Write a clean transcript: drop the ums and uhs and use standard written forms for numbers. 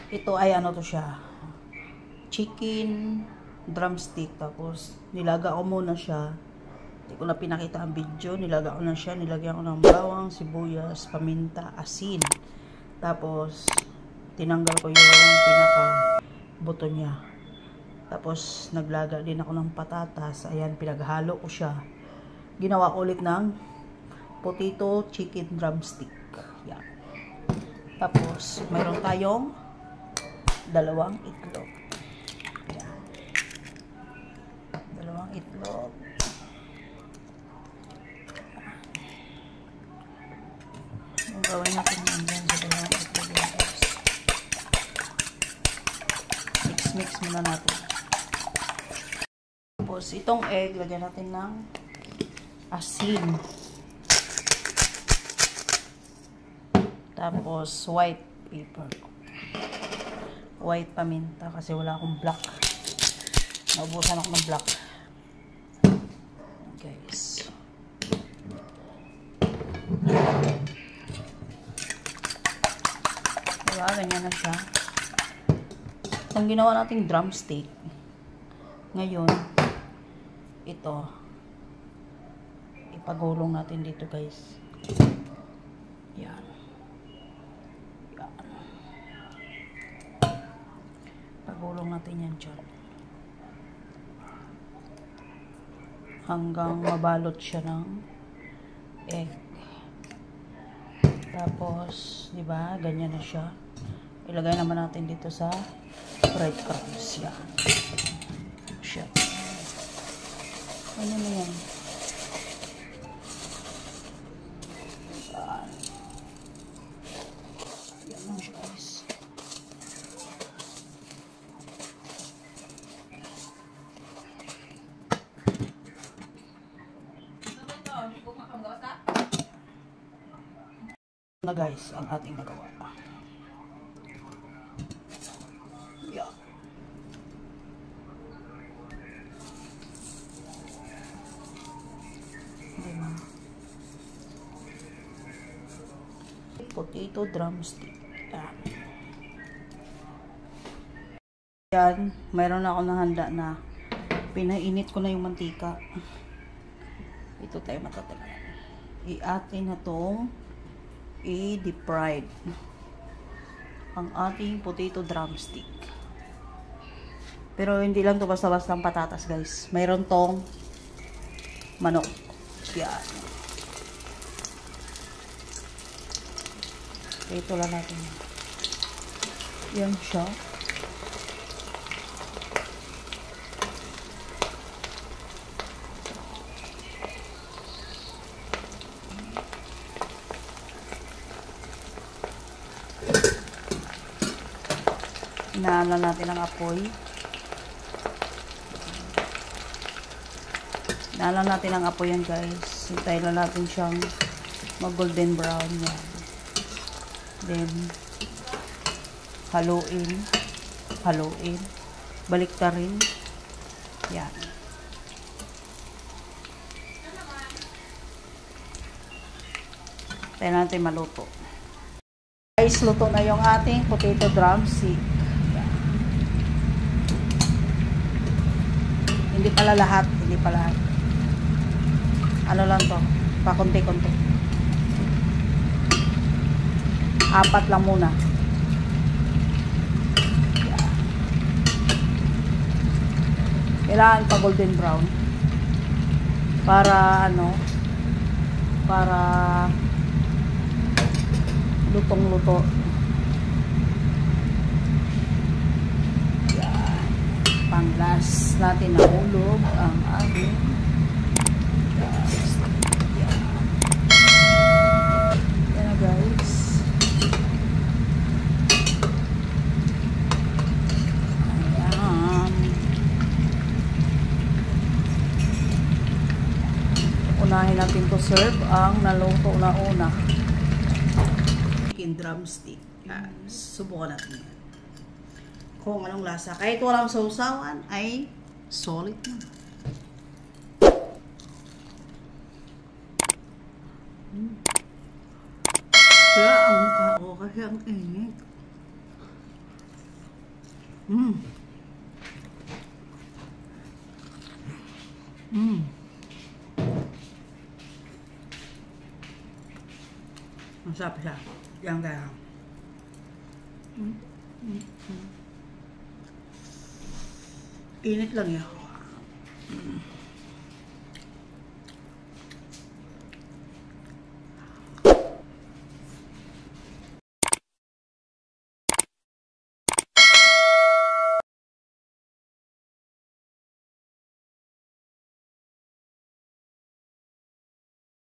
Ito ay ano to siya, chicken drumstick. Tapos nilaga ko muna siya. Hindi ko na pinakita ang video. Nilaga ko na siya. Nilagyan ko ng bawang, sibuyas, paminta, asin. Tapos tinanggal ko yung pinaka buto niya. Tapos naglaga din ako ng patatas. Ayan, pinaghalo ko siya. Ginawa ko ulit ng potato chicken drumstick. Yan. Tapos mayroon tayong dalawang itlog. Yan. Dalawang itlog. Yung gawin natin yan dyan sa dalawang itlog. Mix muna natin. Tapos itong egg, lagyan natin ng asin. Tapos white pepper. White paminta kasi wala akong black. Naubusan ako ng black. Guys. Diba? Ganyan na siya. Itong ginawa nating drumstick. Ngayon, ito. Ipagulong natin dito, guys. Yan. Pagulong natin yan dyan. Hanggang mabalot siya ng egg. Tapos, di ba, ganyan na siya. Ilagay naman natin dito sa breadcrumbs. Yan. Siya. Ano na yan? Yan. Yan lang siya, guys. Na guys, ang ating nagawa. Yeah. Diba? Potato drumstick. Yan. Yan, mayroon ako nahanda na pinainit ko na yung mantika. Ito tayo matatagal. I-atin na tong i-deep fried ang ating potato drumstick. Pero hindi lang to basta-basta ang patatas, guys. Mayroon tong manok. Yan. Ito lang natin. Yan siya. Inaala natin ang apoy. Inaala natin ang apoy yan, guys. Hintayin lang natin siyang mag-golden brown yan. Then, haluin. Haluin. Balik ka rin. Yan. Hintayin natin maluto. Guys, luto na yung ating potato drumstick. Hindi pala lahat. Hindi pala lahat. Ano lang to? Pakunti-kunti. 4 lang muna. Yeah. Kailangan pa golden brown. Para ano? Para lutong-luto. Pang-last natin na hulog ang ating drumstick. Yan. Yan na, guys. Ayan. Unahin natin to serve ang naluto na una. Chicken drumstick. Subukan natin yan. Kung anong lasa. Kahit walang sausawan, ay solid na. Kaya ang mukha ko kasi ang init. Mm. Mm. Masarap siya. Yan kaya. Mm. Mm. Mm. Init lang yun. Mm.